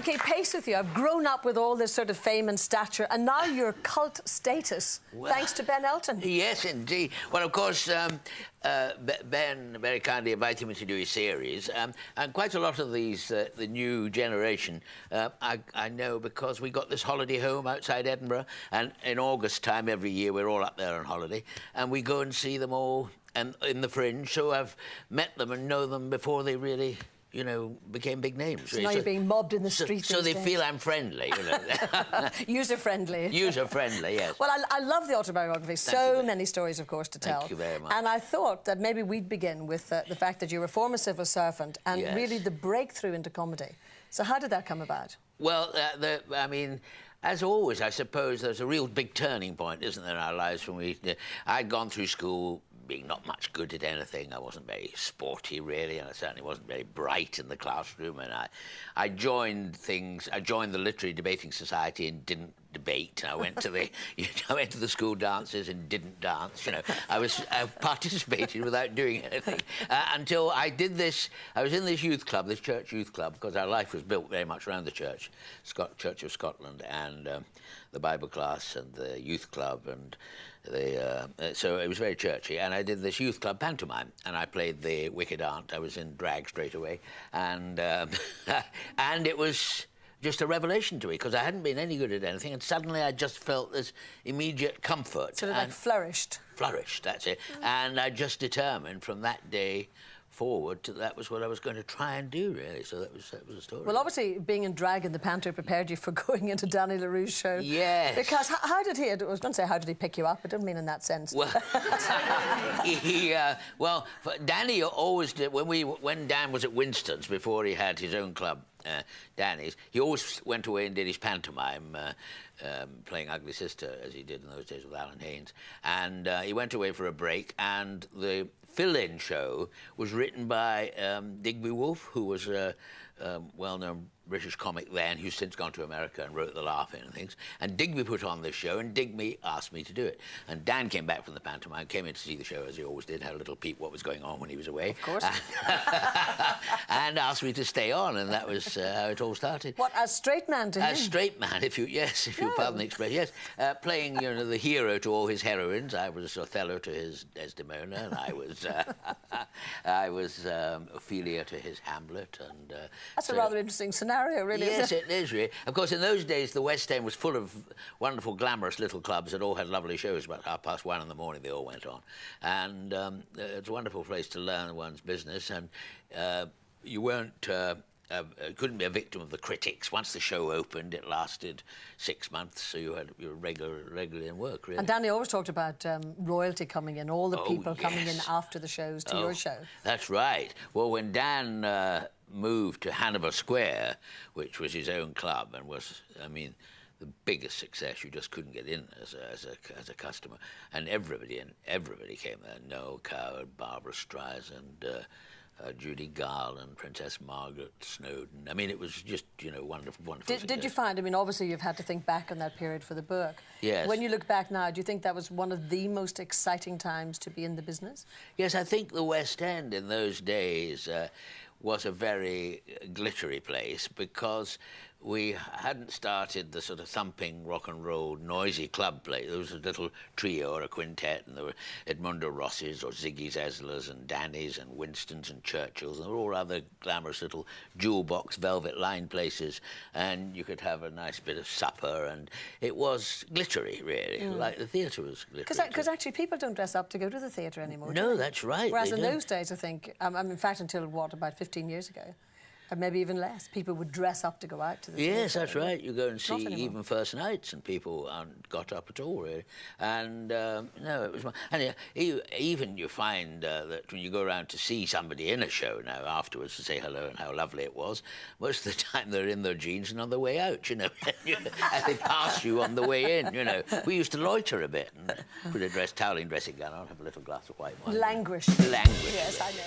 keep pace with you. I've grown up with all this sort of fame and stature, and now you're cult status, thanks to Ben Elton. Yes, indeed. Well, of course, Ben very kindly invited me to do his series, and quite a lot of these, the new generation, I know because we got this holiday home outside Edinburgh, and in August time every year we're all up there on holiday, and we go and see them all in the Fringe, so I've met them and know them before they really, you know, became big names. So now you're being mobbed in the street. So they feel I'm friendly, you know. User-friendly. User-friendly, yes. Well, I love the autobiography. So many stories, of course, to tell. Thank you very much. And I thought that maybe we'd begin with the fact that you're a former civil servant and really the breakthrough into comedy. So how did that come about? Well, I mean, as always, I suppose there's a real big turning point, isn't there, in our lives when I'd gone through school being not much good at anything. I wasn't very sporty, really, and I certainly wasn't very bright in the classroom. And I joined the Literary Debating Society and didn't debate. I went to the, I went to the school dances and didn't dance. You know, I participated without doing anything until I did this. I was in this youth club, this church youth club, because our life was built very much around the church, Church of Scotland, and the Bible class and the youth club, and so it was very churchy. And I did this youth club pantomime, and I played the Wicked Aunt. I was in drag straight away, and and it was just a revelation to me, because I hadn't been any good at anything, and suddenly I just felt this immediate comfort. Sort of like flourished. Flourished, that's it. And I just determined from that day forward that was what I was going to try and do, really. So that was the story. Well, obviously, being in drag in the panto prepared you for going into Danny LaRue's show. Yes. Because how did he... I was going to say, how did he pick you up? I didn't mean in that sense. Well, well, Danny always did... When Dan was at Winston's, before he had his own club, Danny's, he always went away and did his pantomime, playing Ugly Sister, as he did in those days with Alan Haynes. And he went away for a break, and the fill-in show was written by Digby Wolfe, who was a well-known British comic then, who's since gone to America and wrote The Laugh-In and things. And Digby put on this show, and Digby asked me to do it. And Dan came back from the pantomime, came in to see the show, as he always did, had a little peep what was going on when he was away. Of course. And asked me to stay on, and that was how it all started. What, as straight man to him? As straight man, if you pardon the expression, yes. Playing, you know, the hero to all his heroines. I was Othello to his Desdemona, and I was Ophelia to his Hamlet. And that's a rather interesting scenario, really. Yes, it is, really. Of course, in those days, the West End was full of wonderful, glamorous little clubs that all had lovely shows. About 1:30 in the morning, they all went on. And it's a wonderful place to learn one's business, and you weren't... couldn't be a victim of the critics. Once the show opened, it lasted 6 months, so you were regularly in work, really. And Danny always talked about royalty coming in, all the people coming in after the shows to your show. That's right. Well, when Dan moved to Hanover Square, which was his own club and was, I mean, the biggest success, you just couldn't get in as a customer, and everybody came there. Noel Coward, Barbara Streisand, Judy Garland, Princess Margaret, Snowden. I mean, it was just, you know, wonderful. Did you find, I mean, obviously you've had to think back on that period for the book. Yes. When you look back now, do you think that was one of the most exciting times to be in the business? Yes, I think the West End in those days was a very glittery place, because we hadn't started the sort of thumping, rock and roll, noisy club play. There was a little trio or a quintet, and there were Edmundo Rossi's or Ziggy Zeslers and Danny's and Winston's and Churchill's, and there were all other glamorous little jewel box, velvet-lined places, and you could have a nice bit of supper, and it was glittery, really, like the theatre was glittery. Because actually people don't dress up to go to the theatre anymore. No, that's right. Whereas in those days, I think, in fact, until, what, about 15 years ago, or maybe even less, people would dress up to go out to the theatre. Yes, that's right. You go and see even first nights, and people aren't got up at all, really. And no, it was... And even you find that when you go around to see somebody in a show now afterwards to say hello and how lovely it was, most of the time they're in their jeans and on their way out, you know. And they pass you on the way in, you know. We used to loiter a bit and put a toweling dressing gown on, have a little glass of white wine. Languish. Languish. Yes, I know.